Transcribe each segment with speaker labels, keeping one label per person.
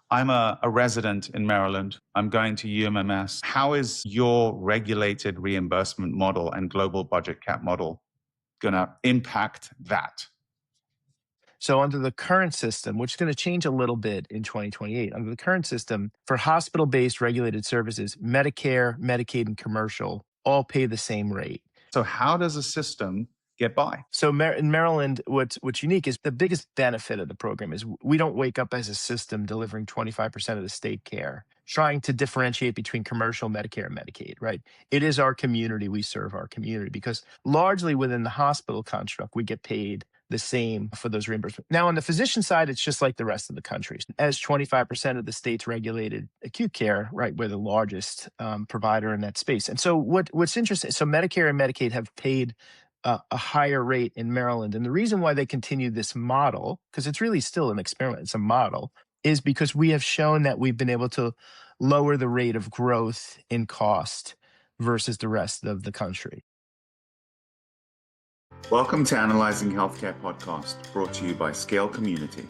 Speaker 1: I'm a resident in Maryland. I'm going to UMMS. How is your regulated reimbursement model and global budget cap model going to impact that?
Speaker 2: So under the current system, which is going to change a little bit in 2028, under the current system, for hospital-based regulated services, Medicare, Medicaid, and commercial all pay the same rate.
Speaker 1: So how does a system get by?
Speaker 2: So in Maryland, what's unique is the biggest benefit of the program is we don't wake up as a system delivering 25% of the state care, trying to differentiate between commercial, Medicare, and Medicaid, right? It is our community. We serve our community because largely within the hospital construct, we get paid the same for those reimbursements. Now, on the physician side, it's just like the rest of the country. As 25% of the state's regulated acute care, right, we're the largest provider in that space. And so what's interesting, so Medicare and Medicaid have paid a higher rate in Maryland. And the reason why they continue this model, because it's really still an experiment, it's a model, is because we have shown that we've been able to lower the rate of growth in cost versus the rest of the country.
Speaker 1: Welcome to Analyzing Healthcare podcast, brought to you by Scale Community.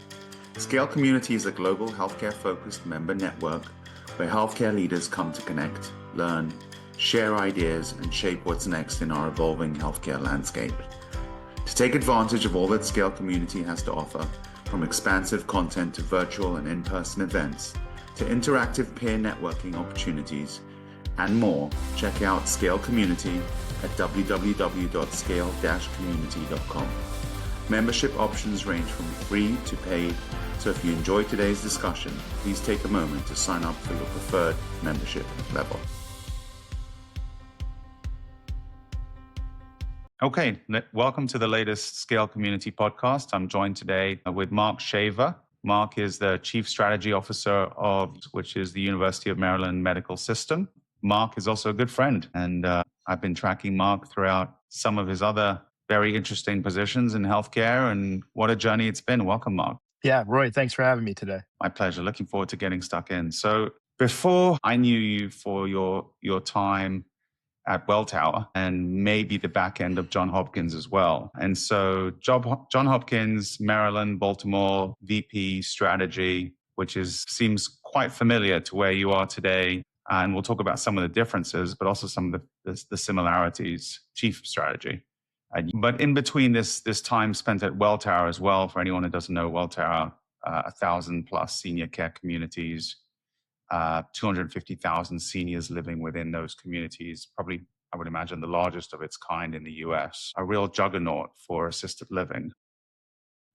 Speaker 1: Scale Community is a global healthcare-focused member network where healthcare leaders come to connect, learn, share ideas, and shape what's next in our evolving healthcare landscape. To take advantage of all that Scale Community has to offer, from expansive content to virtual and in-person events, to interactive peer networking opportunities, and more, check out Scale Community at www.scale-community.com. Membership options range from free to paid, so if you enjoyed today's discussion, please take a moment to sign up for your preferred membership level. Okay, welcome to the latest Scale Community podcast. I'm joined today with Mark Shaver. Mark is the Chief Strategy Officer of, which is the University of Maryland Medical System. Mark is also a good friend, and I've been tracking Mark throughout some of his other very interesting positions in healthcare, and what a journey it's been. Welcome, Mark.
Speaker 2: Yeah, Roy, thanks for having me today.
Speaker 1: My pleasure. Looking forward to getting stuck in. So before I knew you for your time at Welltower and maybe the back end of Johns Hopkins as well. And so Johns Hopkins, Maryland, Baltimore, VP strategy, which seems quite familiar to where you are today. And we'll talk about some of the differences, but also some of the similarities, chief strategy. But in between this time spent at Welltower as well, for anyone who doesn't know Welltower, 1,000 plus senior care communities, 250,000 seniors living within those communities, probably, I would imagine, the largest of its kind in the US, a real juggernaut for assisted living.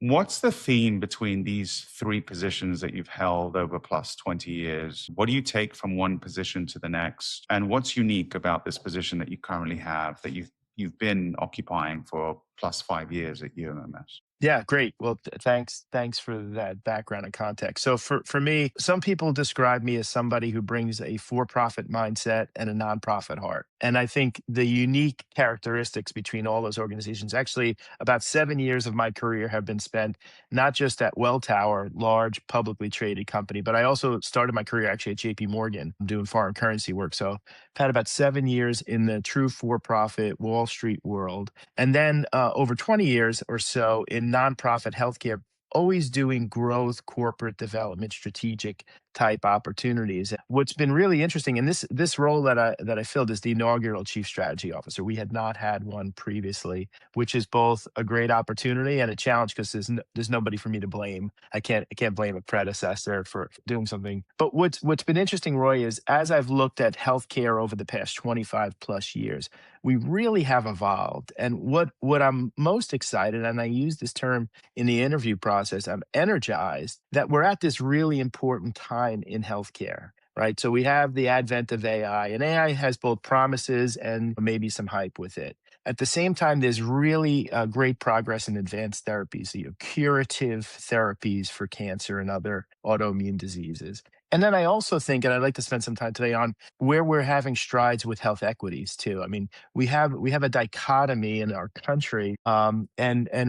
Speaker 1: What's the theme between these three positions that you've held over plus 20 years? What do you take from one position to the next? And what's unique about this position that you currently have that you've been occupying for plus 5 years at UMMS?
Speaker 2: Yeah, great. Well, thanks for that background and context. So for me, some people describe me as somebody who brings a for-profit mindset and a nonprofit heart. And I think the unique characteristics between all those organizations, actually about 7 years of my career have been spent not just at Welltower, large publicly traded company, but I also started my career actually at JP Morgan doing foreign currency work. So I've had about 7 years in the true for-profit Wall Street world. And then over 20 years or so in nonprofit healthcare, always doing growth, corporate development, strategic type opportunities. What's been really interesting, and this role that I filled is the inaugural Chief Strategy Officer. We had not had one previously, which is both a great opportunity and a challenge because there's nobody for me to blame. I can't blame a predecessor for doing something. But what's been interesting, Roy, is as I've looked at healthcare over the past 25 plus years, we really have evolved. And what I'm most excited, and I use this term in the interview process, I'm energized that we're at this really important time in healthcare, right? So we have the advent of AI, and AI has both promises and maybe some hype with it. At the same time, there's really great progress in advanced therapies, curative therapies for cancer and other autoimmune diseases. And then I also think, and I'd like to spend some time today on where we're having strides with health equities too. I mean, we have a dichotomy in our country, and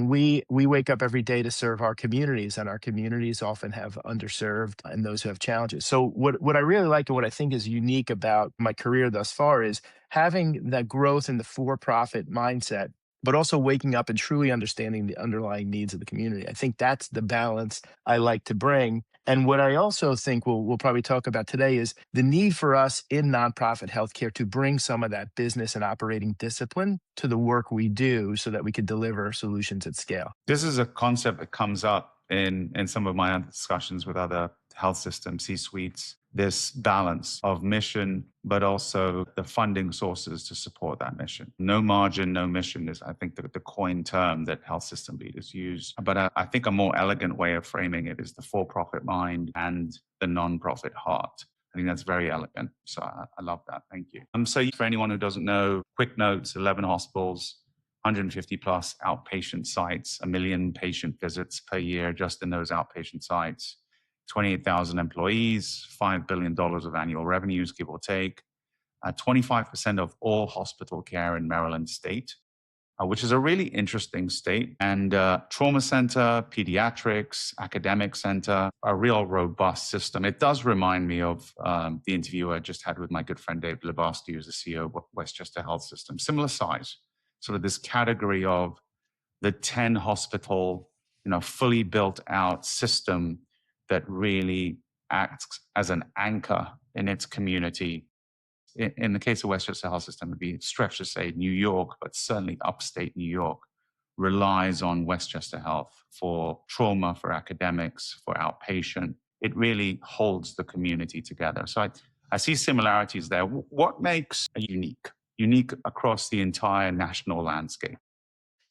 Speaker 2: we wake up every day to serve our communities, and our communities often have underserved and those who have challenges. So what I really like and what I think is unique about my career thus far is having that growth in the for-profit mindset, but also waking up and truly understanding the underlying needs of the community. I think that's the balance I like to bring. And what I also think we'll probably talk about today is the need for us in nonprofit healthcare to bring some of that business and operating discipline to the work we do so that we can deliver solutions at scale.
Speaker 1: This is a concept that comes up in some of my other discussions with other health system C-suites, this balance of mission, but also the funding sources to support that mission. No margin, no mission is, I think, the coin term that health system leaders use. But I think a more elegant way of framing it is the for-profit mind and the non-profit heart. I think that's very elegant. So I love that. Thank you. So for anyone who doesn't know, quick notes, 11 hospitals, 150 plus outpatient sites, 1 million patient visits per year just in those outpatient sites, 28,000 employees, $5 billion of annual revenues, give or take, 25% of all hospital care in Maryland state, which is a really interesting state. And trauma center, pediatrics, academic center, a real robust system. It does remind me of the interview I just had with my good friend Dave Lebowski, who's the CEO of Westchester Health System. Similar size, sort of this category of the 10 hospital, fully built out system that really acts as an anchor in its community. In the case of Westchester Health System, it would be stretched to say New York, but certainly upstate New York relies on Westchester Health for trauma, for academics, for outpatient. It really holds the community together. So I see similarities there. What makes a unique across the entire national landscape?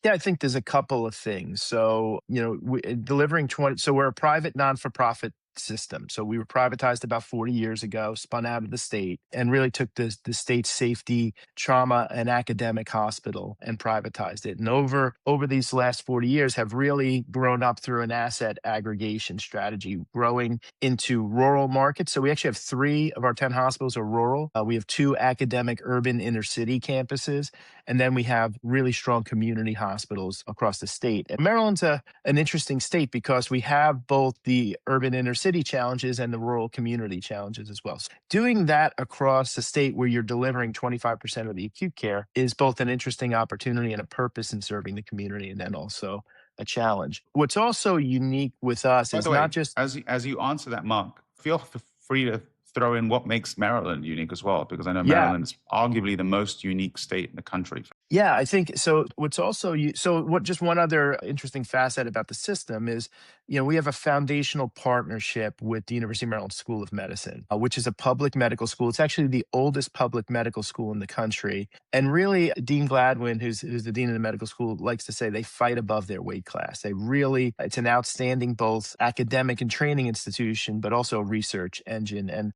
Speaker 2: Yeah, I think there's a couple of things. So, delivering 20, so we're a private non-for-profit system. So we were privatized about 40 years ago, spun out of the state, and really took the state's safety, trauma, and academic hospital and privatized it. And over these last 40 years have really grown up through an asset aggregation strategy, growing into rural markets. So we actually have 3 of our 10 hospitals are rural. We have 2 academic urban inner city campuses, and then we have really strong community hospitals across the state. And Maryland's an interesting state because we have both the urban inner city challenges and the rural community challenges as well. So doing that across the state where you're delivering 25% of the acute care is both an interesting opportunity and a purpose in serving the community, and then also a challenge. What's also unique with us
Speaker 1: By
Speaker 2: is
Speaker 1: the way,
Speaker 2: not just
Speaker 1: as you answer that, Mark, feel free to throw in what makes Maryland unique as well, because I know
Speaker 2: yeah.
Speaker 1: Maryland is arguably the most unique state in the country.
Speaker 2: Yeah, I think so. What's also what just one other interesting facet about the system is, we have a foundational partnership with the University of Maryland School of Medicine, which is a public medical school. It's actually the oldest public medical school in the country. And really, Dean Gladwin, who's the dean of the medical school, likes to say they fight above their weight class. It's an outstanding both academic and training institution, but also a research engine. And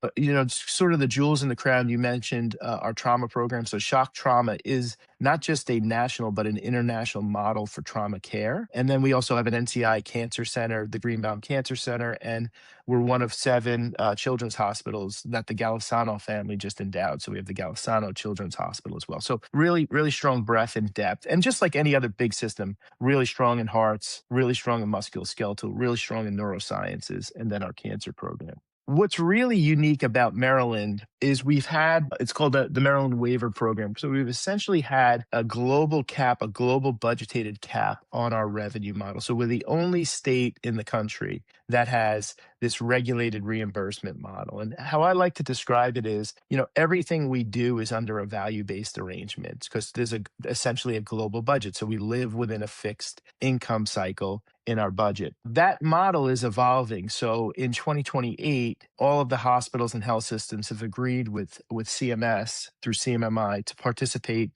Speaker 2: sort of the jewels in the crown. You mentioned our trauma program. So shock trauma is not just a national, but an international model for trauma care. And then we also have an NCI Cancer Center, the Greenbaum Cancer Center, and we're one of 7 children's hospitals that the Golisano family just endowed. So we have the Golisano Children's Hospital as well. So really, really strong breadth and depth. And just like any other big system, really strong in hearts, really strong in musculoskeletal, really strong in neurosciences, and then our cancer program. What's really unique about Maryland is it's called the Maryland Waiver Program. So we've essentially had a global cap, a global budgeted cap on our revenue model. So we're the only state in the country that has this regulated reimbursement model. And how I like to describe it is, everything we do is under a value-based arrangement because there's essentially a global budget. So we live within a fixed income cycle in our budget. That model is evolving. So in 2028, all of the hospitals and health systems have agreed with CMS through CMMI to participate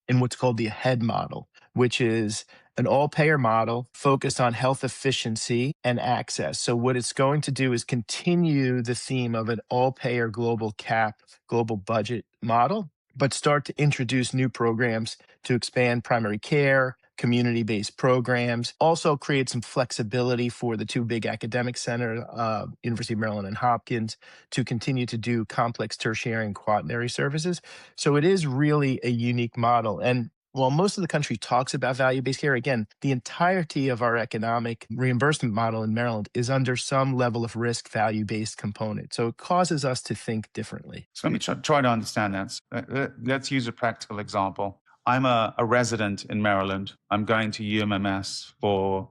Speaker 2: in what's called the AHEAD model, which is an all-payer model focused on health efficiency and access. So what it's going to do is continue the theme of an all-payer global cap, global budget model, but start to introduce new programs to expand primary care, community-based programs, also create some flexibility for the 2 big academic centers, University of Maryland and Hopkins, to continue to do complex tertiary and quaternary services. So it is really a unique model. And while most of the country talks about value-based care, again, the entirety of our economic reimbursement model in Maryland is under some level of risk value-based component. So it causes us to think differently.
Speaker 1: So let me try to understand that. Let's use a practical example. I'm a resident in Maryland. I'm going to UMMS for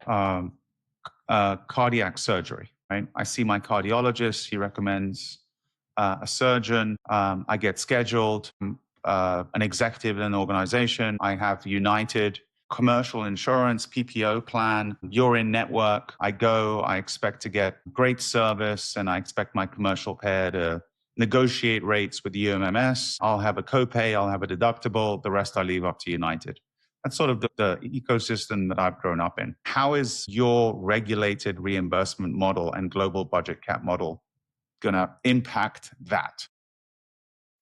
Speaker 1: cardiac surgery. right? I see my cardiologist. He recommends a surgeon. I get scheduled. An executive in an organization. I have United commercial insurance, PPO plan. You're in network. I go. I expect to get great service, and I expect my commercial payer to negotiate rates with the UMMS. I'll have a copay. I'll have a deductible. The rest I leave up to United. That's sort of the ecosystem that I've grown up in. How is your regulated reimbursement model and global budget cap model going to impact that?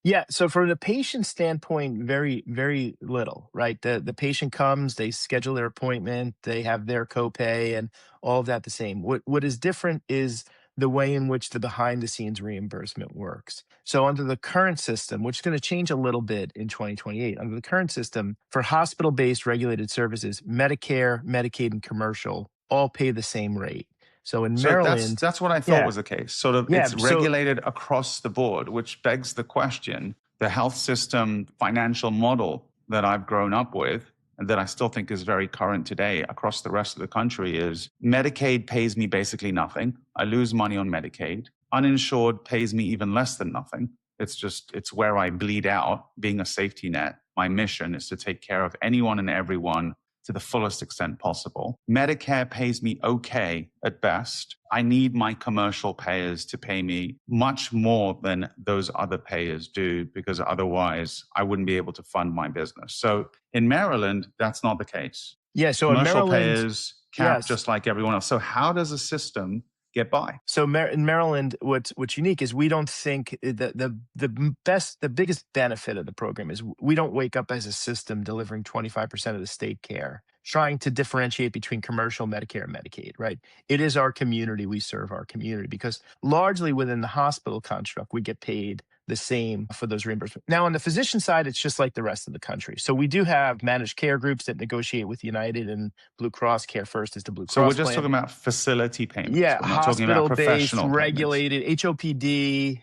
Speaker 2: Yeah. So from the patient standpoint, very, very little, right? The patient comes, they schedule their appointment, they have their copay and all of that the same. What is different is the way in which the behind the scenes reimbursement works. So under the current system, which is going to change a little bit in 2028, under the current system, for hospital-based regulated services, Medicare, Medicaid, and commercial all pay the same rate. So in
Speaker 1: So
Speaker 2: Maryland,
Speaker 1: that's what I thought
Speaker 2: yeah,
Speaker 1: was the case. Sort of
Speaker 2: yeah.
Speaker 1: it's
Speaker 2: So
Speaker 1: regulated across the board, which begs the question, the health system financial model that I've grown up with and that I still think is very current today across the rest of the country is Medicaid pays me basically nothing. I lose money on Medicaid. Uninsured pays me even less than nothing. It's where I bleed out, being a safety net. My mission is to take care of anyone and everyone to the fullest extent possible. Medicare pays me okay at best. I need my commercial payers to pay me much more than those other payers do, because otherwise I wouldn't be able to fund my business. So in Maryland, that's not the case.
Speaker 2: yeah, so in
Speaker 1: Commercial
Speaker 2: Maryland,
Speaker 1: payers cap
Speaker 2: yes.
Speaker 1: just like everyone else. So how does a system get by?
Speaker 2: So in Maryland, what's unique is we don't think the biggest benefit of the program is we don't wake up as a system delivering 25% of the state care, trying to differentiate between commercial, Medicare, and Medicaid, right? It is our community. We serve our community because largely within the hospital construct, we get paid the same for those reimbursements. Now, on the physician side, it's just like the rest of the country. So we do have managed care groups that negotiate with United and Blue Cross. Care First is the Blue
Speaker 1: So we're
Speaker 2: Cross
Speaker 1: just
Speaker 2: plan.
Speaker 1: talking about facility payments.
Speaker 2: Yeah,
Speaker 1: We're not talking about
Speaker 2: hospital-based,
Speaker 1: professional payments.
Speaker 2: regulated, HOPD,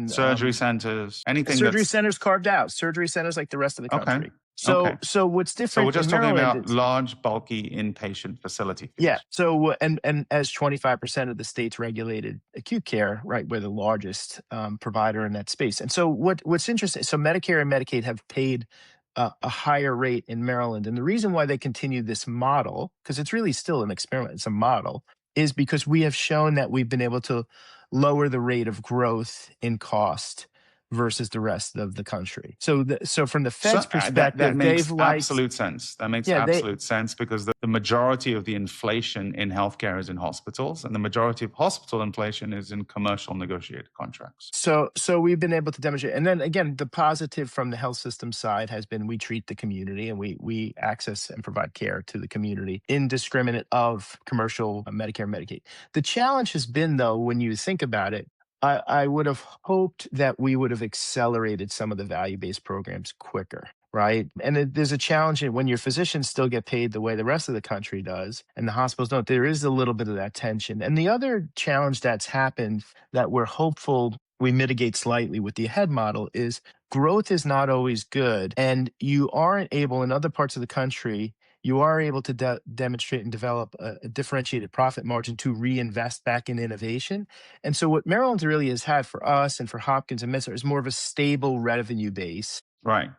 Speaker 1: Surgery centers, anything
Speaker 2: surgery
Speaker 1: that's
Speaker 2: centers carved out. Surgery centers like the rest of the
Speaker 1: okay.
Speaker 2: country.
Speaker 1: Okay.
Speaker 2: So what's
Speaker 1: So we're
Speaker 2: different in
Speaker 1: just talking
Speaker 2: Maryland?
Speaker 1: about large, bulky inpatient facility
Speaker 2: Yeah.
Speaker 1: fees.
Speaker 2: So and as 25% of the state's regulated acute care, right, we're the largest provider in that space. And so what's interesting? So Medicare and Medicaid have paid a higher rate in Maryland, and the reason why they continue this model, because it's really still an experiment, it's a model, is because we have shown that we've been able to lower the rate of growth in cost versus the rest of the country. So from the
Speaker 1: So
Speaker 2: Fed's
Speaker 1: that
Speaker 2: perspective, they've
Speaker 1: makes
Speaker 2: liked,
Speaker 1: absolute sense. That makes
Speaker 2: yeah, they
Speaker 1: absolute sense because the majority of the inflation in healthcare is in hospitals, and the majority of hospital inflation is in commercial negotiated contracts.
Speaker 2: So we've been able to demonstrate. And then again, the positive from the health system side has been we treat the community and we access and provide care to the community indiscriminate of commercial Medicare, Medicaid. The challenge has been, though, when you think about it, I would have hoped that we would have accelerated some of the value-based programs quicker, right? And there's a challenge in when your physicians still get paid the way the rest of the country does and the hospitals don't. There is a little bit of that tension. And the other challenge that's happened that we're hopeful we mitigate slightly with the ahead model is growth is not always good. And you aren't able in other parts of the country, you are able to demonstrate and develop a differentiated profit margin to reinvest back in innovation. And so what Maryland really has had for us and for Hopkins and Minnesota is more of a stable revenue base
Speaker 1: Right.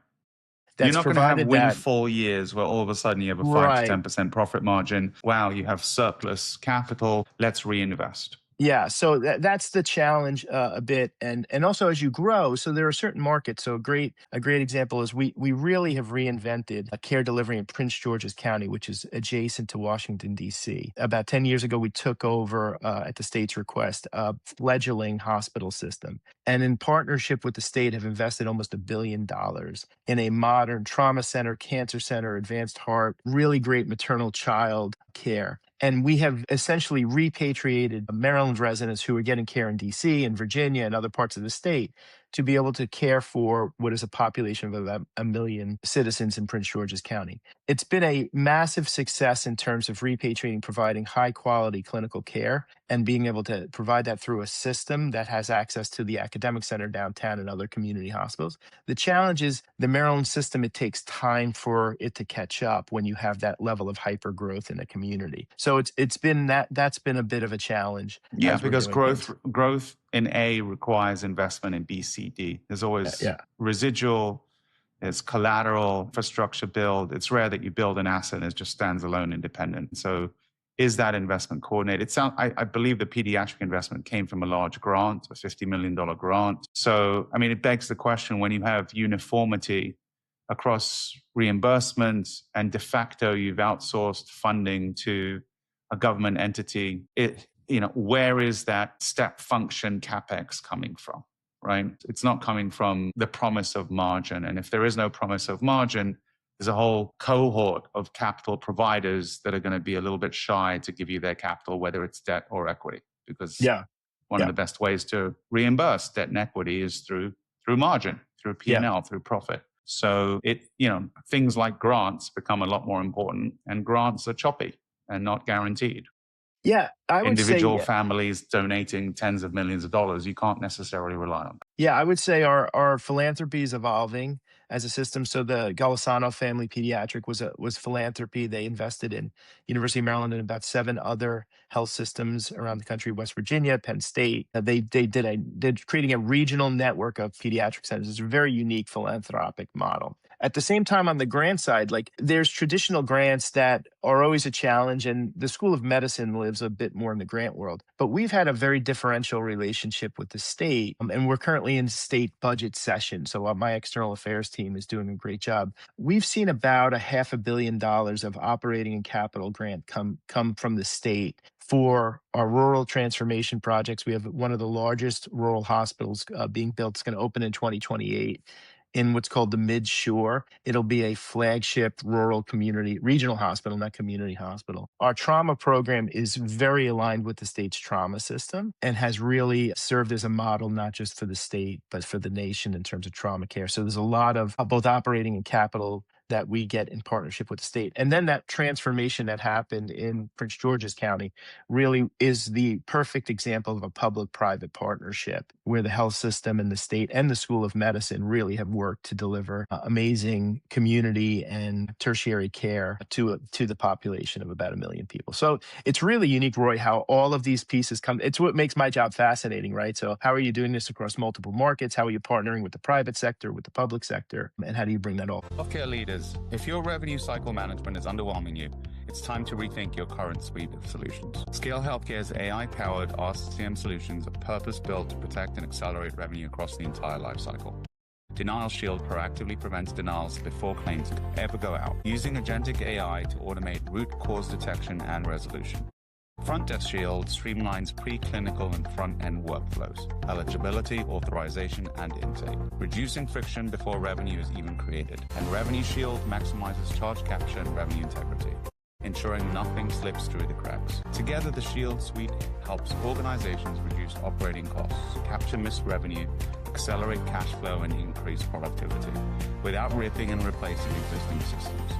Speaker 1: You're
Speaker 2: that's
Speaker 1: not going to have
Speaker 2: provided that,
Speaker 1: windfall years where all of a sudden you have a 5 to
Speaker 2: right.
Speaker 1: 10% profit margin. Wow, you have surplus capital. Let's reinvest.
Speaker 2: Yeah, so that's the challenge a bit, and also as you grow, so there are certain markets. So a great example is we really have reinvented a care delivery in Prince George's County, which is adjacent to Washington D.C. About 10 years ago, we took over at the state's request a fledgling hospital system, and in partnership with the state, have invested almost $1 billion in a modern trauma center, cancer center, advanced heart, really great maternal child care. And we have essentially repatriated Maryland residents who are getting care in DC and Virginia and other parts of the state to be able to care for what is a population of about 1 million citizens in Prince George's County. It's been a massive success in terms of repatriating, providing high quality clinical care. and being able to provide that through a system that has access to the academic center downtown and other community hospitals. The challenge is the Maryland system, it takes time for it to catch up when you have that level of hyper growth in a community. So it's been that's been a bit of a challenge
Speaker 1: Yeah,
Speaker 2: as we're
Speaker 1: because
Speaker 2: doing things.
Speaker 1: growth in A requires investment in B, C, D. There's always
Speaker 2: Yeah.
Speaker 1: residual, there's collateral, infrastructure build. It's rare that you build an asset and it just stands alone independent. So is that investment coordinated? I believe the pediatric investment came from a large grant, a $50 million grant. So, I mean, it begs the question, when you have uniformity across reimbursement and de facto you've outsourced funding to a government entity, where is that step function capex coming from? Right? It's not coming from the promise of margin. And if there is no promise of margin, there's a whole cohort of capital providers that are going to be a little bit shy to give you their capital, whether it's debt or equity, because
Speaker 2: Yeah.
Speaker 1: one of the best ways to reimburse debt and equity is through margin, through P&L, through profit. So things like grants become a lot more important, and grants are choppy and not guaranteed.
Speaker 2: Yeah, I would
Speaker 1: Individual
Speaker 2: say,
Speaker 1: families donating tens of millions of dollars, you can't necessarily rely on that.
Speaker 2: yeah, I would say our philanthropy is evolving as a system. So the Golisano family pediatric was philanthropy. They invested in University of Maryland and about 7 other health systems around the country, West Virginia, Penn State. They're creating a regional network of pediatric centers. It's a very unique philanthropic model. At the same time, on the grant side, like there's traditional grants that are always a challenge, and the School of Medicine lives a bit more in the grant world. But we've had a very differential relationship with the state, and we're currently in state budget session. So my external affairs team is doing a great job. We've seen about a $500 million of operating and capital grant come from the state for our rural transformation projects. We have one of the largest rural hospitals being built. It's going to open in 2028 in what's called the Mid-Shore. It'll be a flagship rural community, regional hospital, not community hospital. Our trauma program is very aligned with the state's trauma system and has really served as a model, not just for the state, but for the nation in terms of trauma care. So there's a lot of both operating and capital that we get in partnership with the state. And then that transformation that happened in Prince George's County really is the perfect example of a public-private partnership where the health system and the state and the School of Medicine really have worked to deliver amazing community and tertiary care to the population of about 1 million people. So it's really unique, Roy, how all of these pieces come. It's what makes my job fascinating, right? So how are you doing this across multiple markets? How are you partnering with the private sector, with the public sector? And how do you bring that all?
Speaker 3: Healthcare leaders, if your revenue cycle management is underwhelming you, it's time to rethink your current suite of solutions. Scale Healthcare's AI-powered RCM solutions are purpose-built to protect and accelerate revenue across the entire lifecycle. Denial Shield proactively prevents denials before claims ever go out, using agentic AI to automate root cause detection and resolution. Front Desk Shield streamlines preclinical and front-end workflows, eligibility, authorization, and intake, reducing friction before revenue is even created. And Revenue Shield maximizes charge capture and revenue integrity, ensuring nothing slips through the cracks. Together, the Shield suite helps organizations reduce operating costs, capture missed revenue, accelerate cash flow, and increase productivity without ripping and replacing existing systems.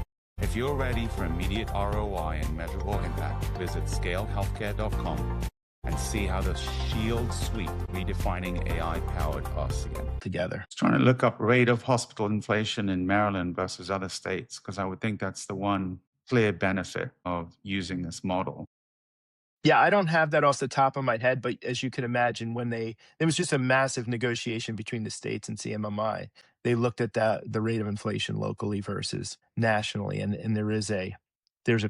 Speaker 3: If you're ready for immediate ROI and measurable impact, visit scalehealthcare.com and see how the Shield suite redefining AI-powered RCM.
Speaker 2: Together.
Speaker 1: I was trying to look up rate of hospital inflation in Maryland versus other states, because I would think that's the one clear benefit of using this model.
Speaker 2: Yeah, I don't have that off the top of my head, but as you can imagine, there was just a massive negotiation between the states and CMMI. They looked at the rate of inflation locally versus nationally, and there's a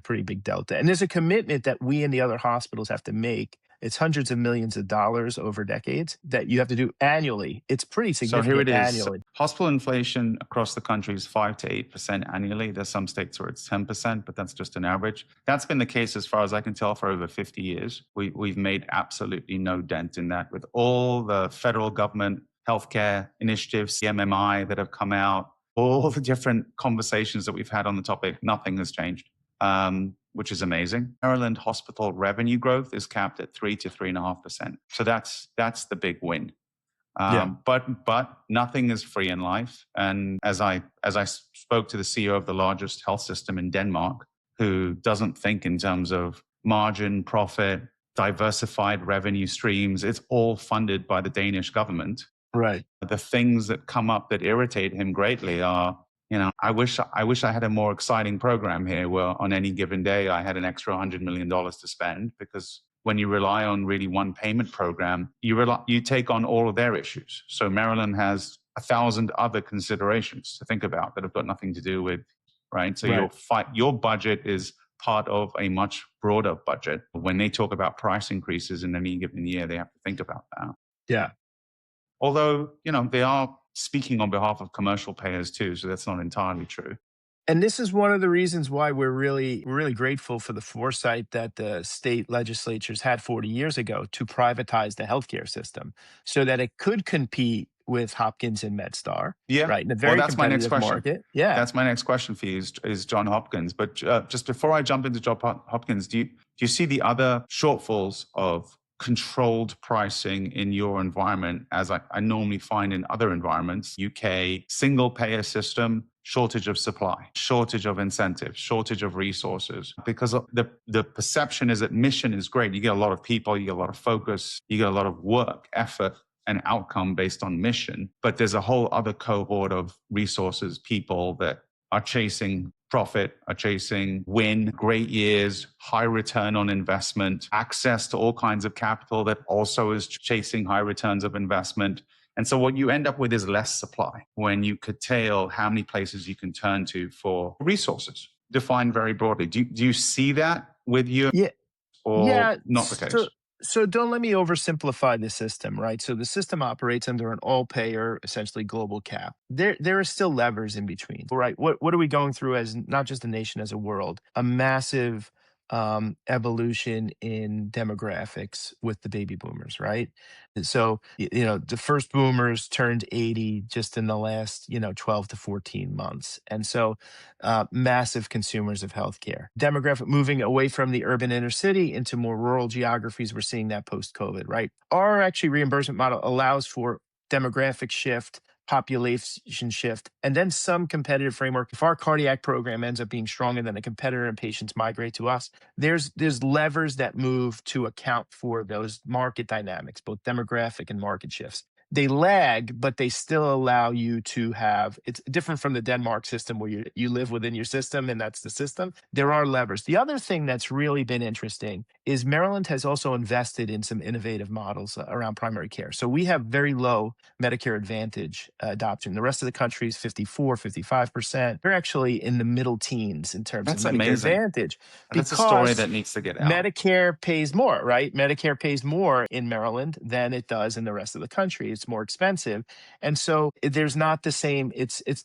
Speaker 2: pretty big delta. And there's a commitment that we and the other hospitals have to make. It's hundreds of millions of dollars over decades that you have to do annually. It's pretty significant.
Speaker 1: So here it is.
Speaker 2: Annually.
Speaker 1: Hospital inflation across the country is 5 to 8% annually. There's some states where it's 10%, but that's just an average. That's been the case, as far as I can tell, for over 50 years. We've made absolutely no dent in that. With all the federal government healthcare initiatives, the MMI that have come out, all the different conversations that we've had on the topic, nothing has changed. Which is amazing. Maryland hospital revenue growth is capped at 3 to 3.5%. So that's the big win. But nothing is free in life. And as I spoke to the CEO of the largest health system in Denmark, who doesn't think in terms of margin, profit, diversified revenue streams. It's all funded by the Danish government.
Speaker 2: Right.
Speaker 1: The things that come up that irritate him greatly are, I wish I had a more exciting program here where on any given day I had an extra $100 million to spend, because when you rely on really one payment program, you take on all of their issues. So Maryland has 1,000 other considerations to think about that have got nothing to do with, right? So your budget is part of a much broader budget. When they talk about price increases in any given year, they have to think about that.
Speaker 2: Yeah.
Speaker 1: Although, they are speaking on behalf of commercial payers too, so that's not entirely true.
Speaker 2: And this is one of the reasons why we're really grateful for the foresight that the state legislatures had 40 years ago to privatize the healthcare system so that it could compete with Hopkins and MedStar.
Speaker 1: Yeah.
Speaker 2: Right. In a very
Speaker 1: that's my next
Speaker 2: competitive
Speaker 1: question.
Speaker 2: market. Yeah.
Speaker 1: That's my next question for you is John Hopkins. But just before I jump into John Hopkins, do you see the other shortfalls of controlled pricing in your environment, as I normally find in other environments? UK, single payer system, shortage of supply, shortage of incentives, shortage of resources. Because the perception is that mission is great. You get a lot of people, you get a lot of focus, you get a lot of work, effort, and outcome based on mission. But there's a whole other cohort of resources, people that are chasing profit, are chasing win, great years, high return on investment, access to all kinds of capital that also is chasing high returns of investment. And so what you end up with is less supply when you curtail how many places you can turn to for resources, defined very broadly. Do you see that with you?
Speaker 2: Yeah.
Speaker 1: Or not the case?
Speaker 2: So don't let me oversimplify the system, right? So the system operates under an all-payer, essentially global cap. There are still levers in between, right? What are we going through as not just a nation, as a world? A massive evolution in demographics with the baby boomers, right? So, the first boomers turned 80 just in the last, 12 to 14 months. And so massive consumers of healthcare. Demographic moving away from the urban inner city into more rural geographies. We're seeing that post-COVID, right? Our actually reimbursement model allows for demographic shift, population shift, and then some competitive framework. If our cardiac program ends up being stronger than a competitor and patients migrate to us, there's levers that move to account for those market dynamics, both demographic and market shifts. They lag, but they still allow you to have, it's different from the Denmark system where you live within your system and that's the system. There are levers. The other thing that's really been interesting is Maryland has also invested in some innovative models around primary care. So we have very low Medicare Advantage adoption. The rest of the country is 54, 55%. We're actually in the middle teens in terms of Medicare Advantage.
Speaker 1: That's a story that needs to get out.
Speaker 2: Medicare pays more, right? Medicare pays more in Maryland than it does in the rest of the country. It's more expensive. And so there's not the same,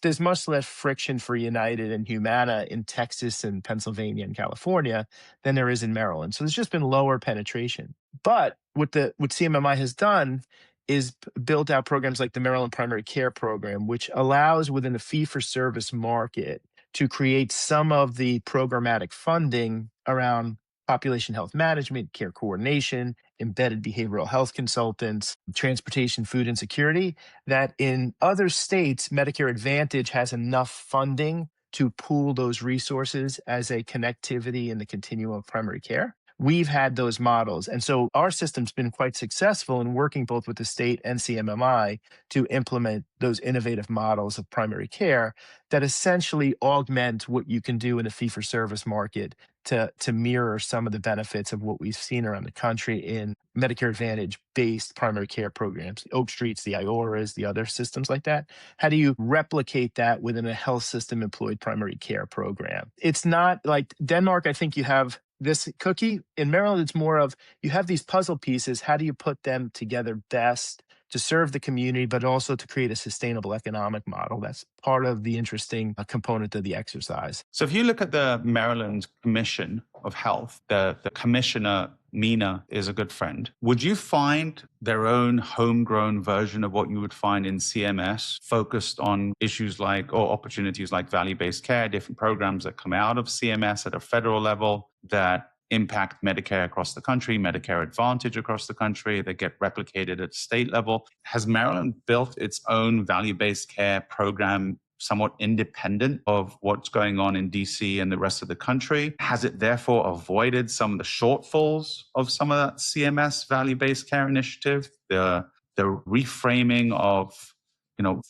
Speaker 2: there's much less friction for United and Humana in Texas and Pennsylvania and California than there is in Maryland. So there's just been lower penetration. But what CMMI has done is built out programs like the Maryland Primary Care Program, which allows within the fee-for-service market to create some of the programmatic funding around population health management, care coordination, embedded behavioral health consultants, transportation, food insecurity, that in other states, Medicare Advantage has enough funding to pool those resources as a connectivity in the continuum of primary care. We've had those models. And so our system's been quite successful in working both with the state and CMMI to implement those innovative models of primary care that essentially augment what you can do in a fee-for-service market to mirror some of the benefits of what we've seen around the country in Medicare Advantage-based primary care programs, the Oak Streets, the IORAs, the other systems like that. How do you replicate that within a health system employed primary care program? It's not like Denmark. I think you have this cookie. In Maryland, it's more of you have these puzzle pieces. How do you put them together best to serve the community, but also to create a sustainable economic model? That's part of the interesting component of the exercise.
Speaker 1: So if you look at the Maryland Commission of Health, the commissioner, Mina, is a good friend. Would you find their own homegrown version of what you would find in CMS, focused on issues like, or opportunities like value-based care, different programs that come out of CMS at a federal level that impact Medicare across the country, Medicare Advantage across the country, that get replicated at state level? Has Maryland built its own value-based care program somewhat independent of what's going on in DC and the rest of the country? Has it therefore avoided some of the shortfalls of some of that CMS value-based care initiative? The reframing of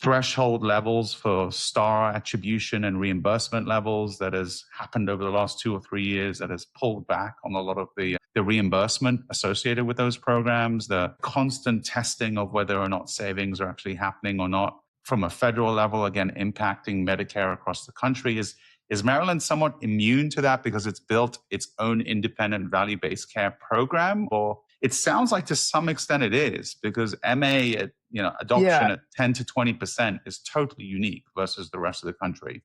Speaker 1: threshold levels for star attribution and reimbursement levels that has happened over the last 2 or 3 years that has pulled back on a lot of the reimbursement associated with those programs, the constant testing of whether or not savings are actually happening or not from a federal level, again, impacting Medicare across the country. Is Maryland somewhat immune to that because it's built its own independent value-based care program? Or it sounds like to some extent it is, because MA adoption at 10 to 20% is totally unique versus the rest of the country,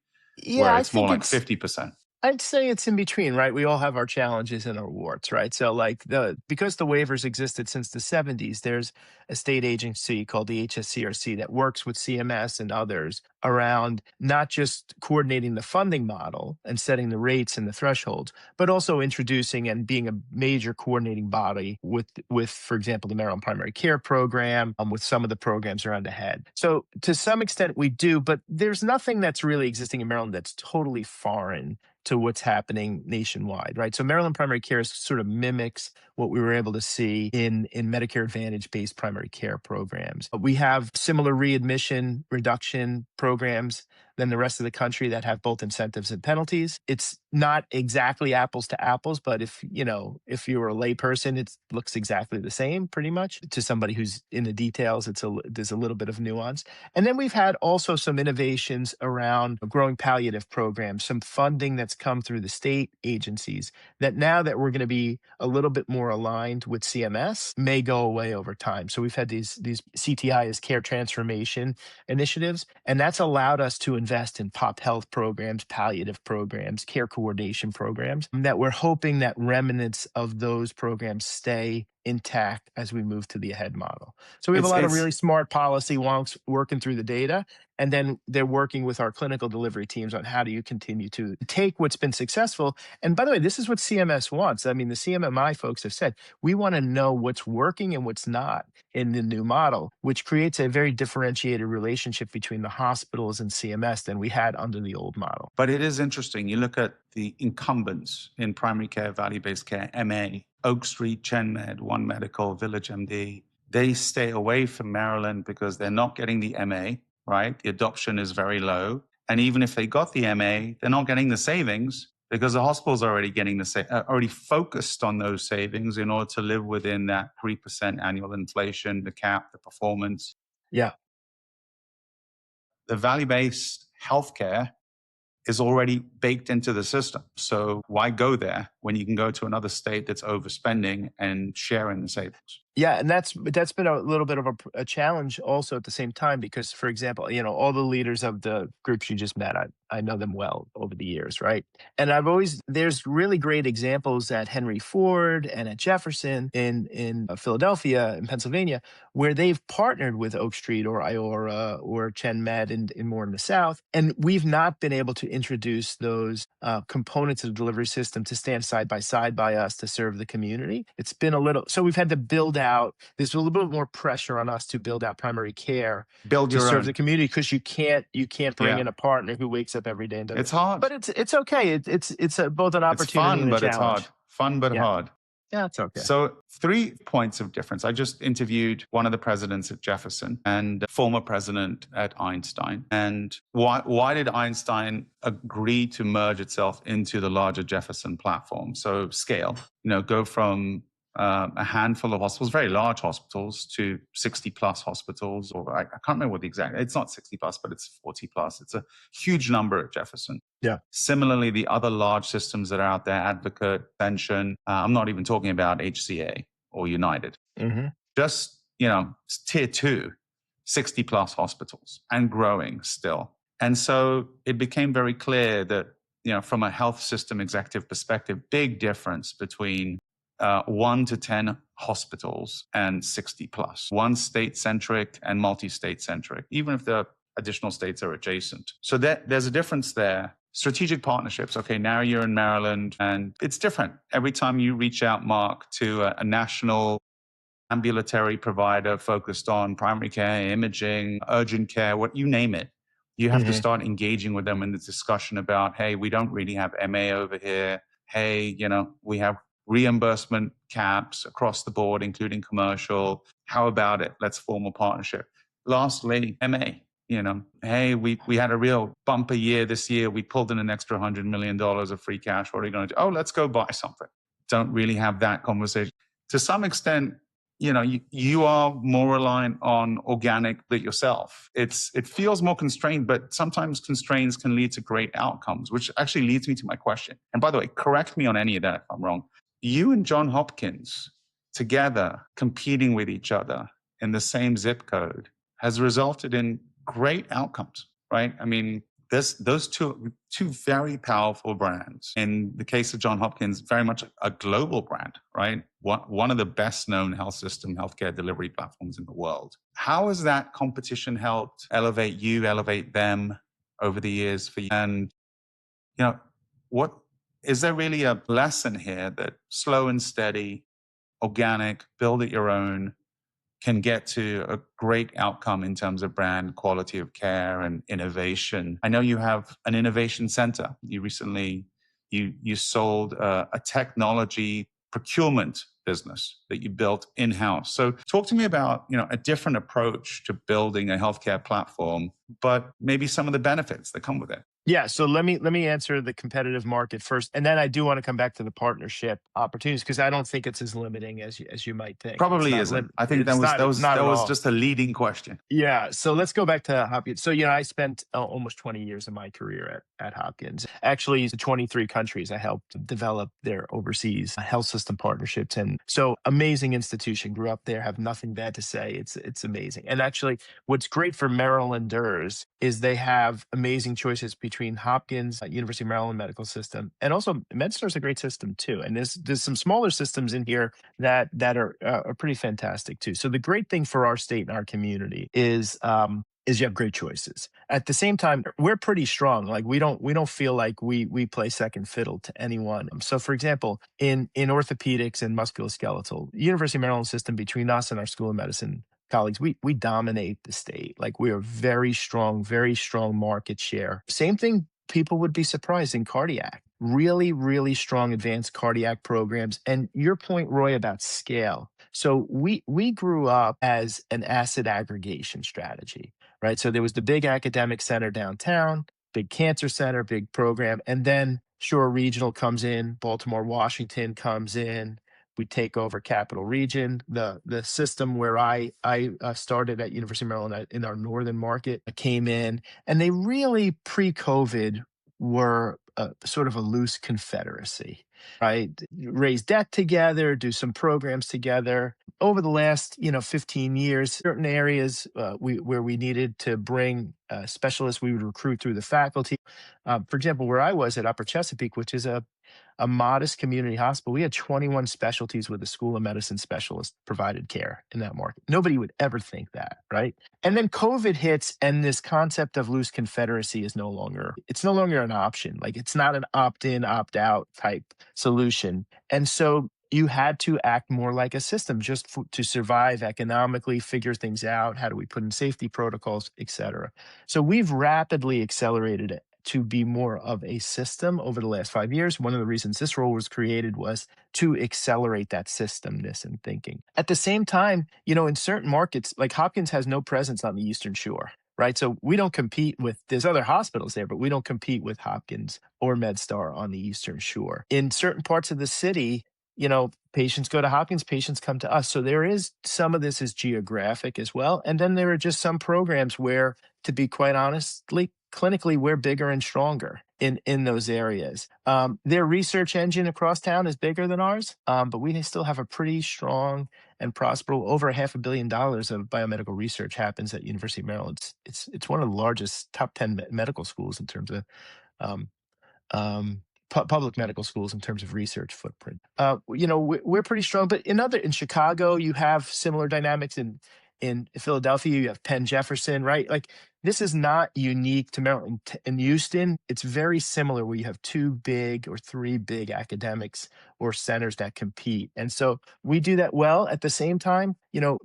Speaker 1: where
Speaker 2: I
Speaker 1: it's more
Speaker 2: think
Speaker 1: like 50%.
Speaker 2: I'd say it's in between, right? We all have our challenges and our warts, right? So like because the waivers existed since the 70s, there's a state agency called the HSCRC that works with CMS and others around not just coordinating the funding model and setting the rates and the thresholds, but also introducing and being a major coordinating body with for example, the Maryland Primary Care Program, with some of the programs around ahead. So to some extent we do, but there's nothing that's really existing in Maryland that's totally foreign to what's happening nationwide, right? So Maryland Primary Care sort of mimics what we were able to see in Medicare Advantage based primary care programs. We have similar readmission reduction programs than the rest of the country that have both incentives and penalties. It's not exactly apples to apples, but if you're a layperson, it looks exactly the same pretty much. To somebody who's in the details, there's a little bit of nuance. And then we've had also some innovations around growing palliative programs, some funding that's come through the state agencies that now that we're going to be a little bit more aligned with CMS may go away over time. So we've had these CTI as care transformation initiatives, and that's allowed us to invest in pop health programs, palliative programs, care coordination programs that we're hoping that remnants of those programs stay intact as we move to the ahead model. So we have a lot of really smart policy wonks working through the data, and then they're working with our clinical delivery teams on how do you continue to take what's been successful. And by the way, this is what CMS wants. I mean, the CMMI folks have said, we want to know what's working and what's not in the new model, which creates a very differentiated relationship between the hospitals and CMS than we had under the old model.
Speaker 1: But it is interesting. You look at the incumbents in primary care, value-based care, MA, Oak Street, ChenMed, One Medical, Village MD, they stay away from Maryland because they're not getting the MA, right? The adoption is very low. And even if they got the MA, they're not getting the savings because the hospital's already getting already focused on those savings in order to live within that 3% annual inflation, the cap, the performance.
Speaker 2: Yeah.
Speaker 1: The value-based healthcare is already baked into the system. So why go there when you can go to another state that's overspending and sharing the savings?
Speaker 2: Yeah, and that's been a little bit of a challenge also at the same time because, for example, all the leaders of the groups you just met, I know them well over the years, right? And there's really great examples at Henry Ford and at Jefferson in Philadelphia and Pennsylvania where they've partnered with Oak Street or Iora or ChenMed and more in the South. And we've not been able to introduce those components of the delivery system to stand side by us to serve the community. It's been so we've had to build out. There's a little bit more pressure on us to build out primary care to serve the community because you can't bring in a partner who wakes up every day and does
Speaker 1: it's hard,
Speaker 2: but it's okay. It's both an opportunity and a challenge.
Speaker 1: It's hard. Fun but hard.
Speaker 2: Yeah, it's okay.
Speaker 1: So 3 points of difference. I just interviewed one of the presidents at Jefferson and former president at Einstein. And why did Einstein agree to merge itself into the larger Jefferson platform? So scale, go from a handful of hospitals, very large hospitals, to 60 plus hospitals, or I can't remember what the exact, it's not 60 plus, but it's 40 plus. It's a huge number at Jefferson.
Speaker 2: Yeah.
Speaker 1: Similarly, the other large systems that are out there, Advocate, Ascension, I'm not even talking about HCA or United.
Speaker 2: Mm-hmm.
Speaker 1: Just, tier 2, 60 plus hospitals and growing still. And so it became very clear that, from a health system executive perspective, big difference between 1 to 10 hospitals and 60 plus. One state-centric and multi-state-centric, even if the additional states are adjacent. So there's a difference there. Strategic partnerships. Okay, now you're in Maryland, and it's different. Every time you reach out, Mark, to a national ambulatory provider focused on primary care, imaging, urgent care, what you name it, You have to start engaging with them in the discussion about, hey, we don't really have MA over here. Hey, we have reimbursement caps across the board, including commercial. How about it? Let's form a partnership. Lastly, MA. Hey, we had a real bumper year this year. We pulled in an extra $100 million of free cash. What are you going to do? Oh, let's go buy something. Don't really have that conversation. To some extent, you are more reliant on organic yourself. It feels more constrained, but sometimes constraints can lead to great outcomes, which actually leads me to my question. And by the way, correct me on any of that if I'm wrong. You and John Hopkins together competing with each other in the same zip code has resulted in great outcomes, right? I mean, those two very powerful brands. In the case of John Hopkins, very much a global brand, right? One of the best known healthcare delivery platforms in the world. How has that competition helped elevate you, elevate them over the years for you? And, what is there really a lesson here that slow and steady, organic, build it your own, can get to a great outcome in terms of brand, quality of care, and innovation? I know you have an innovation center. You recently you sold a technology procurement business that you built in-house. So talk to me about a different approach to building a healthcare platform, but maybe some of the benefits that come with it.
Speaker 2: Yeah, so let me answer the competitive market first, and then I do want to come back to the partnership opportunities because I don't think it's as limiting as you might think.
Speaker 1: Probably isn't. I think that was just a leading question.
Speaker 2: Yeah, so let's go back to Hopkins. So I spent almost 20 years of my career at Hopkins. Actually, 23 countries I helped develop their overseas health system partnerships, and so amazing institution. Grew up there, have nothing bad to say. It's amazing, and actually, what's great for Marylanders is they have amazing choices between Hopkins, University of Maryland Medical System, and also MedStar is a great system too. And there's some smaller systems in here that are pretty fantastic too. So the great thing for our state and our community is you have great choices. At the same time, we're pretty strong. Like we don't feel like we play second fiddle to anyone. So for example, in orthopedics and musculoskeletal, University of Maryland system, between us and our School of Medicine colleagues, we dominate the state. Like we are very strong market share. Same thing, people would be surprised in cardiac. Really, really strong advanced cardiac programs. And your point, Roy, about scale. So we grew up as an asset aggregation strategy, right? So there was the big academic center downtown, big cancer center, big program, and then Shore Regional comes in, Baltimore, Washington comes in. We take over Capital Region, the system where I started at University of Maryland in our northern market. Came in, and they really pre-COVID were sort of a loose confederacy, right? Raise debt together, do some programs together. Over the last 15 years, certain areas where we needed to bring specialists, we would recruit through the faculty. For example, where I was at Upper Chesapeake, which is a modest community hospital, we had 21 specialties with a School of Medicine specialist provided care in that market. Nobody would ever think that, right? And then COVID hits, and this concept of loose confederacy is no longer an option. Like it's not an opt-in, opt-out type solution. And so you had to act more like a system just to survive economically, figure things out. How do we put in safety protocols, et cetera? So we've rapidly accelerated it to be more of a system over the last 5 years. One of the reasons this role was created was to accelerate that systemness and thinking. At the same time, in certain markets, like Hopkins has no presence on the Eastern Shore, right? So we don't compete with, there's other hospitals there, but we don't compete with Hopkins or MedStar on the Eastern Shore. In certain parts of the city, patients go to Hopkins, patients come to us. So there is some of this is geographic as well. And then there are just some programs where, to be quite honestly, clinically, we're bigger and stronger in those areas. Their research engine across town is bigger than ours, but we still have a pretty strong and prosperous, over $500 million of biomedical research happens at University of Maryland. It's one of the largest top 10 medical schools in terms of public medical schools in terms of research footprint. We're pretty strong, but in Chicago, you have similar dynamics. In Philadelphia, you have Penn Jefferson, right? Like this is not unique to Maryland. In Houston, it's very similar where you have 2 big or 3 big academics or centers that compete. And so we do that well. At the same time,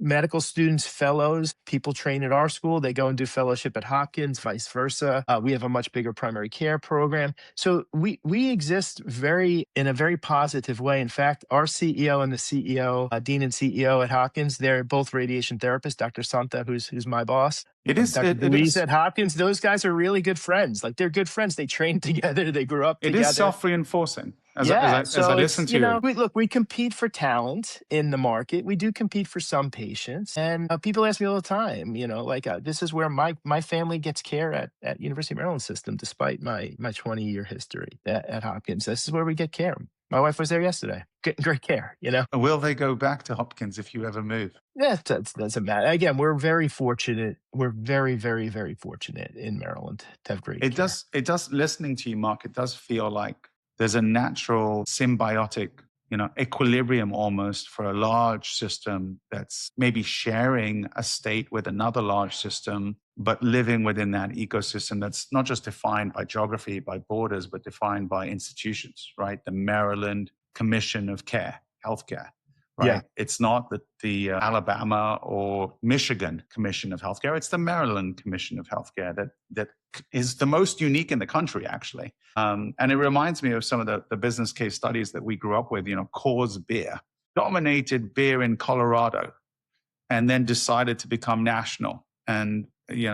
Speaker 2: medical students, fellows, people train at our school, they go and do fellowship at Hopkins, vice versa. We have a much bigger primary care program. So we exist in a very positive way. In fact, our CEO and the CEO, Dean and CEO at Hopkins, they're both radiation therapists. Dr. Santa, who's my boss, Dr. Louise at Hopkins, those guys are really good friends. Like, they're good friends. They trained together. They grew up together.
Speaker 1: It is self-reinforcing. As I listen to you.
Speaker 2: We compete for talent in the market. We do compete for some patients. And people ask me all the time, this is where my family gets care at University of Maryland System, despite my 20-year history at Hopkins. This is where we get care. My wife was there yesterday, getting great care,
Speaker 1: Will they go back to Hopkins if you ever move?
Speaker 2: Yeah, that doesn't matter. Again, we're very fortunate. We're very, very, very fortunate in Maryland to have great care.
Speaker 1: It does, listening to you, Mark, it does feel like there's a natural symbiotic, equilibrium almost for a large system that's maybe sharing a state with another large system, but living within that ecosystem that's not just defined by geography, by borders, but defined by institutions, right? The Maryland Commission of Healthcare, right?
Speaker 2: Yeah.
Speaker 1: It's not the Alabama or Michigan Commission of Healthcare. It's the Maryland Commission of Healthcare that is the most unique in the country, actually. And it reminds me of some of the business case studies that we grew up with. Coors Beer dominated beer in Colorado and then decided to become national and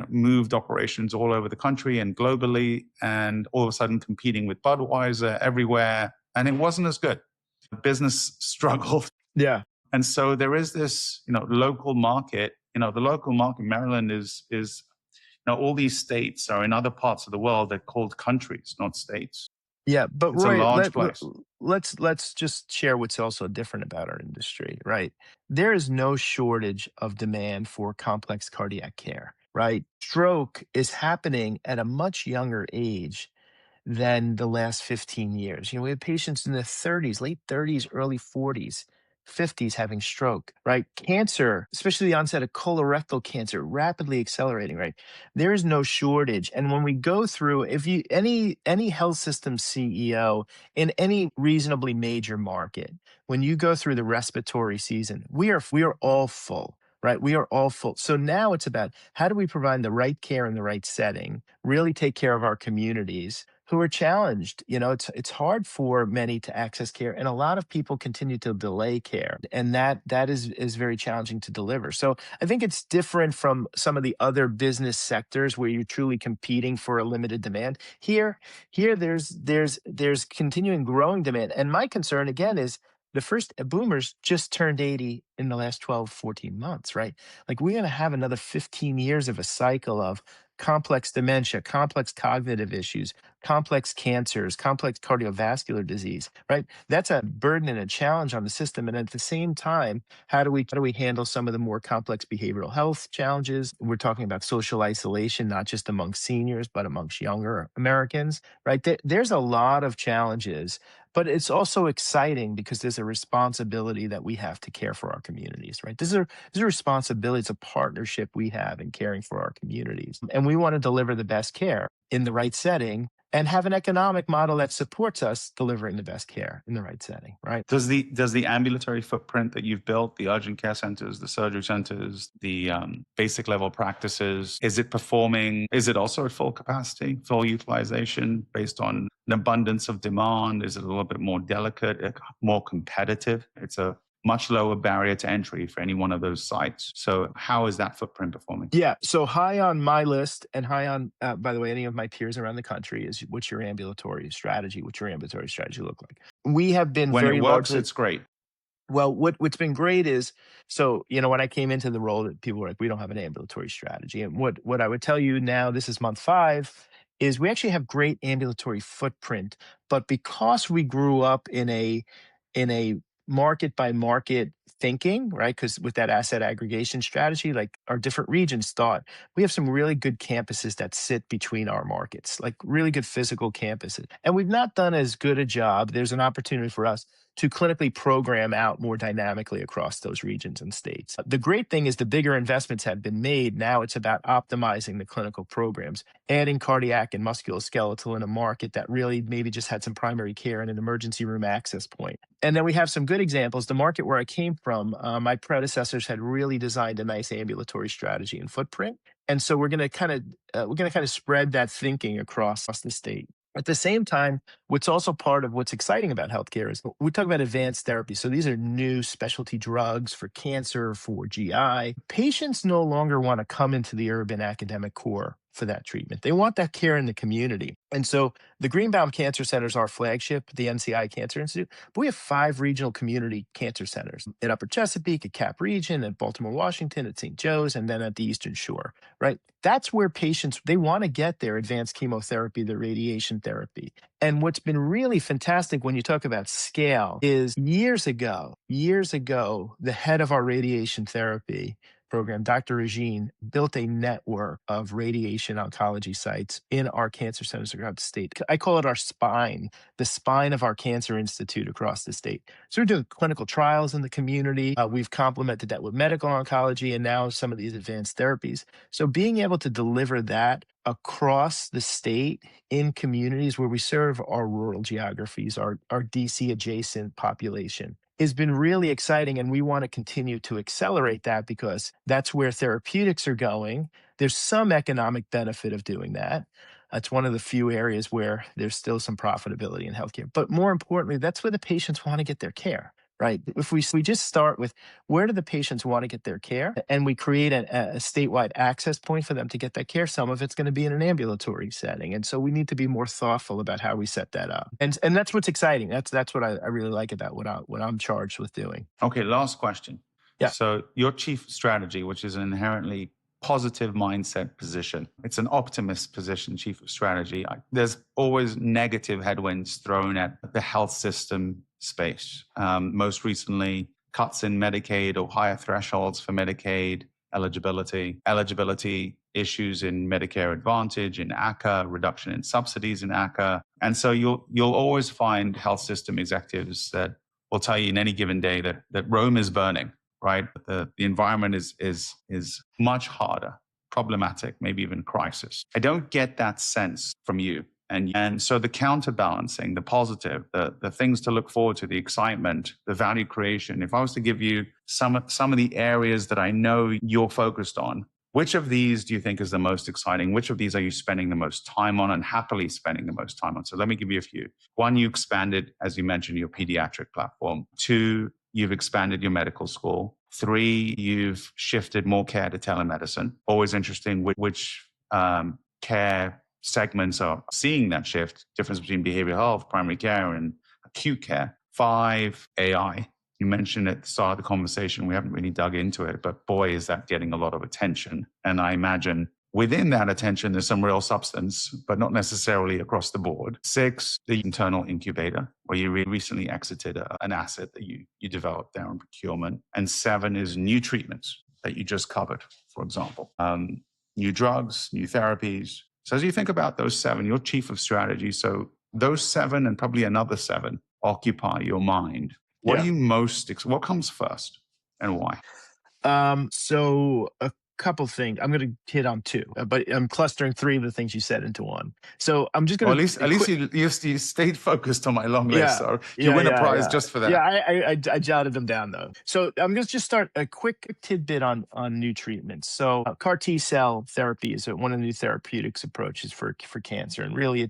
Speaker 1: moved operations all over the country and globally, and all of a sudden competing with Budweiser everywhere. And it wasn't as good. The business struggled.
Speaker 2: Yeah.
Speaker 1: And so there is this, local market. The local market, Maryland is all these states are in other parts of the world. They're called countries, not states.
Speaker 2: Yeah, but
Speaker 1: it's
Speaker 2: Roy,
Speaker 1: a large place.
Speaker 2: Let's just share what's also different about our industry, right? There is no shortage of demand for complex cardiac care, right? Stroke is happening at a much younger age than the last 15 years. We have patients in their 30s, late 30s, early 40s, 50s having stroke, right? Cancer, especially the onset of colorectal cancer, rapidly accelerating, right? There is no shortage. And when we go through, if you any health system CEO in any reasonably major market, when you go through the respiratory season, we are all full. Right? We are all full. So now it's about how do we provide the right care in the right setting, really take care of our communities who are challenged. It's hard for many to access care, and a lot of people continue to delay care, and that is very challenging to deliver. So I think it's different from some of the other business sectors where you're truly competing for a limited demand. Here there's continuing growing demand, and my concern again is the first boomers just turned 80 in the last 12, 14 months, right? Like, we're going to have another 15 years of a cycle of complex dementia, complex cognitive issues, complex cancers, complex cardiovascular disease, right? That's a burden and a challenge on the system. And at the same time, how do we handle some of the more complex behavioral health challenges? We're talking about social isolation, not just among seniors, but amongst younger Americans, right? There's a lot of challenges, but it's also exciting because there's a responsibility that we have to care for our communities, right? This is a responsibility. It's a partnership we have in caring for our communities. And we want to deliver the best care in the right setting and have an economic model that supports us delivering the best care in the right setting, right?
Speaker 1: Does the ambulatory footprint that you've built, the urgent care centers, the surgery centers, the basic level practices, is it performing? Is it also at full capacity, full utilization based on an abundance of demand? Is it a little bit more delicate, more competitive? It's a much lower barrier to entry for any one of those sites. So how is that footprint performing?
Speaker 2: Yeah. So high on my list and high on, by the way, any of my peers around the country is what's your ambulatory strategy? What's your ambulatory strategy look like? We have been
Speaker 1: when
Speaker 2: very
Speaker 1: it works,
Speaker 2: largely,
Speaker 1: it's great.
Speaker 2: Well, what's been great is, so, when I came into the role, that people were like, we don't have an ambulatory strategy. And what I would tell you now, this is month 5, is we actually have great ambulatory footprint, but because we grew up in a market by market thinking, right? Because with that asset aggregation strategy, like, our different regions thought we have some really good campuses that sit between our markets, like really good physical campuses. And we've not done as good a job. There's an opportunity for us to clinically program out more dynamically across those regions and states. The great thing is the bigger investments have been made. Now it's about optimizing the clinical programs, adding cardiac and musculoskeletal in a market that really maybe just had some primary care and an emergency room access point. And then we have some good examples. The market where I came from, my predecessors had really designed a nice ambulatory strategy and footprint. And so we're going to kind of spread that thinking across the state. At the same time, what's also part of what's exciting about healthcare is we talk about advanced therapy. So these are new specialty drugs for cancer, for GI. Patients no longer want to come into the urban academic core for that treatment. They want that care in the community. And so the Greenbaum Cancer Center is our flagship, the NCI Cancer Institute, but we have 5 regional community cancer centers at Upper Chesapeake, at Cap Region, at Baltimore, Washington, at St. Joe's, and then at the Eastern Shore, right? That's where patients, they want to get their advanced chemotherapy, their radiation therapy. And what's been really fantastic when you talk about scale is years ago, the head of our radiation therapy program, Dr. Regine, built a network of radiation oncology sites in our cancer centers across the state. I call it our spine, the spine of our cancer institute across the state. So we're doing clinical trials in the community. We've complemented that with medical oncology and now some of these advanced therapies. So being able to deliver that across the state in communities where we serve our rural geographies, our DC adjacent population, has been really exciting. And we want to continue to accelerate that because that's where therapeutics are going. There's some economic benefit of doing that. That's one of the few areas where there's still some profitability in healthcare. But more importantly, that's where the patients want to get their care. Right. If we just start with where do the patients want to get their care and we create a statewide access point for them to get that care, some of it's going to be in an ambulatory setting. And so we need to be more thoughtful about how we set that up. And that's what's exciting. That's what I really like about what I'm charged with doing.
Speaker 1: Okay, last question.
Speaker 2: Yeah.
Speaker 1: So your chief strategy, which is an inherently positive mindset position. It's an optimist position, chief of strategy. There's always negative headwinds thrown at the health system space. Most recently, cuts in Medicaid or higher thresholds for Medicaid eligibility issues in Medicare Advantage, in ACA, reduction in subsidies in ACA. And so you'll always find health system executives that will tell you in any given day that Rome is burning. Right, the environment is much harder, problematic, maybe even crisis. I don't get that sense from you, and so the counterbalancing, the positive, the things to look forward to, the excitement, the value creation. If I was to give you some of the areas that I know you're focused on, which of these do you think is the most exciting? Which of these are you spending the most time on and happily spending the most time on? So let me give you a few. 1, you expanded, as you mentioned, your pediatric platform. 2, you've expanded your medical school. 3, you've shifted more care to telemedicine. Always interesting which care segments are seeing that shift, difference between behavioral health, primary care, and acute care. 5, AI. You mentioned at the start of the conversation, we haven't really dug into it, but boy, is that getting a lot of attention. And I imagine within that attention, there's some real substance, but not necessarily across the board. 6, the internal incubator, where you recently exited an asset that you developed there in procurement. And 7 is new treatments that you just covered, for example. New drugs, new therapies. So as you think about those 7, you're chief of strategy. So those 7 and probably another 7 occupy your mind. What are you what comes first and why?
Speaker 2: So a couple things. I'm going to hit on 2, but I'm clustering 3 of the things you said into 1. So I'm just going
Speaker 1: to... At least you stayed focused on my long list. So you win a prize just for that.
Speaker 2: Yeah, I jotted them down though. So I'm going to just start a quick tidbit on new treatments. So CAR T cell therapy is one of the new therapeutics approaches for cancer. And really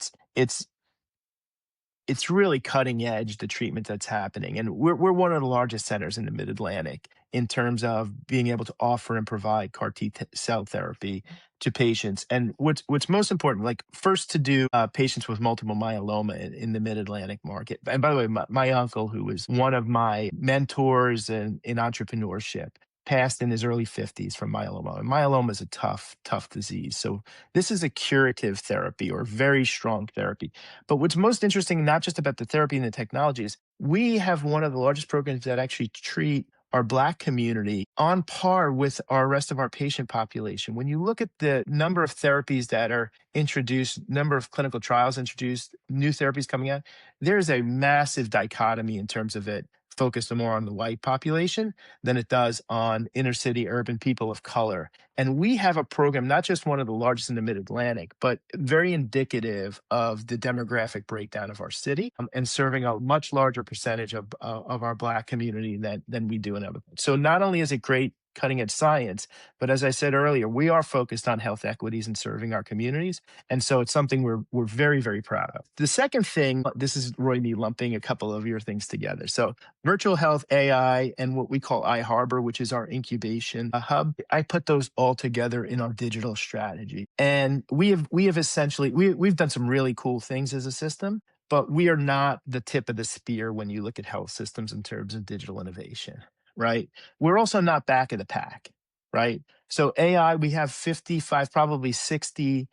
Speaker 2: it's really cutting edge, the treatment that's happening. And we're one of the largest centers in the Mid-Atlantic in terms of being able to offer and provide CAR T cell therapy to patients. And what's most important, like first to do patients with multiple myeloma in the Mid-Atlantic market. And by the way, my uncle, who was one of my mentors in entrepreneurship, passed in his early 50s from myeloma. And myeloma is a tough disease. So this is a curative therapy or very strong therapy. But what's most interesting, not just about the therapy and the technology, is we have one of the largest programs that actually treat our Black community on par with our rest of our patient population. When you look at the number of therapies that are introduced, number of clinical trials introduced, new therapies coming out, there's a massive dichotomy in terms of it focused more on the white population than it does on inner city urban people of color. And we have a program, not just one of the largest in the mid-Atlantic, but very indicative of the demographic breakdown of our city, and serving a much larger percentage of our Black community than we do in other. So not only is it great cutting edge science, but as I said earlier, we are focused on health equities and serving our communities. And so it's something we're very, very proud of. The second thing, this is Roy, me lumping a couple of your things together. So virtual health, AI, and what we call iHarbor, which is our incubation hub. I put those all together in our digital strategy. And we have essentially, we've done some really cool things as a system, but we are not the tip of the spear when you look at health systems in terms of digital innovation, right? We're also not back of the pack, right? So AI, we have 55, probably 60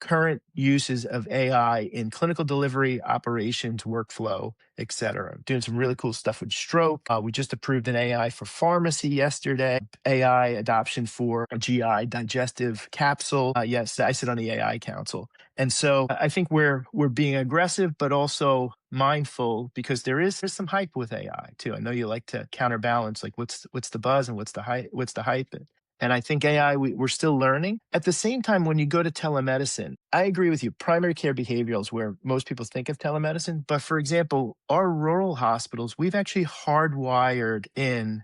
Speaker 2: current uses of AI in clinical delivery, operations, workflow, et cetera. Doing some really cool stuff with stroke. We just approved an AI for pharmacy yesterday, AI adoption for a GI digestive capsule. Yes, I sit on the AI council. And so I think we're being aggressive, but also mindful, because there's some hype with AI too. I know you like to counterbalance, like what's the buzz and what's the hype. And I think AI, we're still learning. At the same time, when you go to telemedicine, I agree with you. Primary care behavioral is where most people think of telemedicine. But for example, our rural hospitals, we've actually hardwired in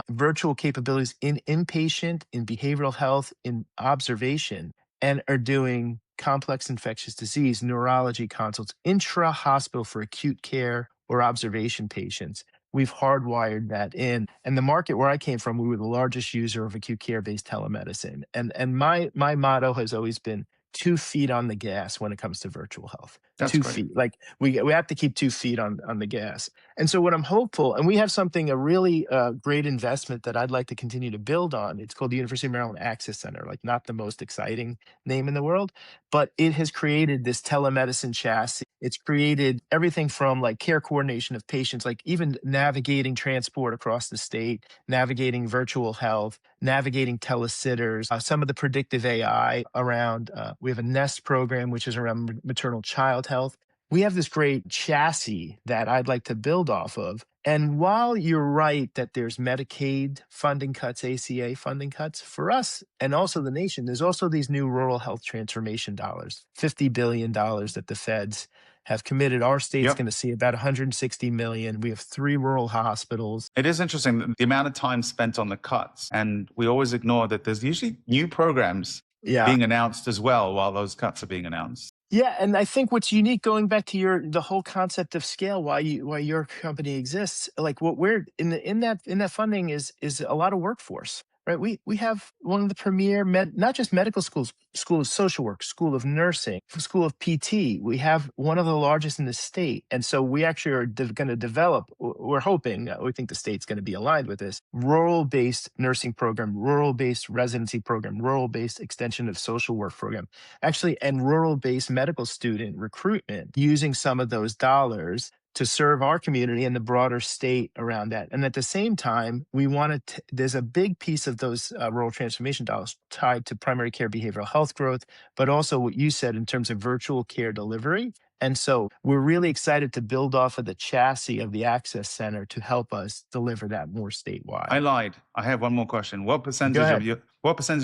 Speaker 2: virtual capabilities in inpatient, in behavioral health, in observation, and are doing complex infectious disease, neurology consults, intra-hospital for acute care or observation patients. We've hardwired that in. And the market where I came from, we were the largest user of acute care-based telemedicine. And my motto has always been 2 feet on the gas when it comes to virtual health.
Speaker 1: That's
Speaker 2: 2
Speaker 1: great.
Speaker 2: feet. Like we have to keep 2 feet on the gas. And so what I'm hopeful, and we have something, a really great investment that I'd like to continue to build on. It's called the University of Maryland Access Center, like not the most exciting name in the world, but it has created this telemedicine chassis. It's created everything from like care coordination of patients, like even navigating transport across the state, navigating virtual health, navigating telesitters, some of the predictive AI around, we have a NEST program, which is around maternal child health. We have this great chassis that I'd like to build off of. And while you're right that there's Medicaid funding cuts, ACA funding cuts, for us and also the nation, there's also these new rural health transformation dollars, $50 billion that the feds have committed. Our state's
Speaker 1: Yep.
Speaker 2: going to see about 160 million. We have 3 rural hospitals.
Speaker 1: It is interesting the amount of time spent on the cuts, and we always ignore that there's usually new programs being announced as well while those cuts are being announced.
Speaker 2: Yeah, and I think what's unique, going back to the whole concept of scale, why your company exists, like what we're in that funding is a lot of workforce, right? We have one of the premier not just medical schools, School of Social Work, School of Nursing, School of PT. We have one of the largest in the state, and so we actually are going to develop. We're hoping, we think the state's going to be aligned with this rural-based nursing program, rural-based residency program, rural-based extension of social work program, actually, and rural-based medical student recruitment, using some of those dollars to serve our community and the broader state around that. And at the same time, we want to, there's a big piece of those rural transformation dollars tied to primary care behavioral health growth, but also what you said in terms of virtual care delivery. And so we're really excited to build off of the chassis of the Access Center to help us deliver that more statewide.
Speaker 1: I lied. I have one more question. What percentage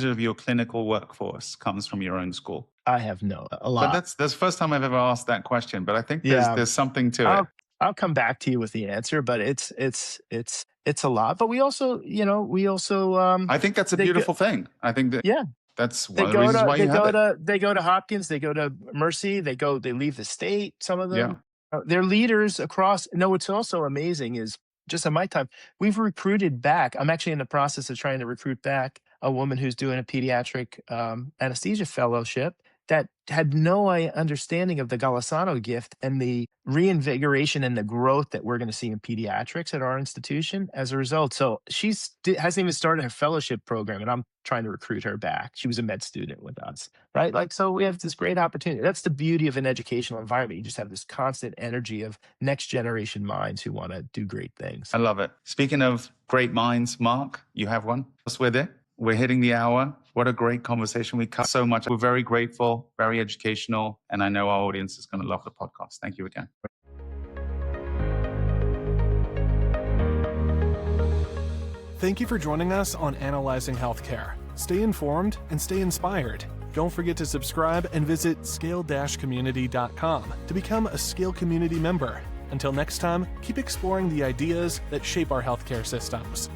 Speaker 1: of your clinical workforce comes from your own school?
Speaker 2: I have a lot.
Speaker 1: But that's the first time I've ever asked that question. But I think there's something to it.
Speaker 2: I'll come back to you with the answer, but it's a lot. But we also,
Speaker 1: I think that's a beautiful thing. I think that that's one of the reasons why you have it.
Speaker 2: They go to Hopkins, they go to Mercy, they leave the state. Some of them, they're leaders across. No, what's also amazing is just in my time, we've recruited back. I'm actually in the process of trying to recruit back a woman who's doing a pediatric anesthesia fellowship. that had no understanding of the Golisano gift and the reinvigoration and the growth that we're going to see in pediatrics at our institution as a result. So she hasn't even started her fellowship program, and I'm trying to recruit her back. She was a med student with us, right? Like, so we have this great opportunity. That's the beauty of an educational environment. You just have this constant energy of next generation minds who want to do great things.
Speaker 1: I love it. Speaking of great minds, Mark, you have one? What's with it? We're hitting the hour. What a great conversation. We cut so much. We're very grateful, very educational, and I know our audience is going to love the podcast. Thank you again.
Speaker 4: Thank you for joining us on Analyzing Healthcare. Stay informed and stay inspired. Don't forget to subscribe and visit scale-community.com to become a Scale Community member. Until next time, keep exploring the ideas that shape our healthcare systems.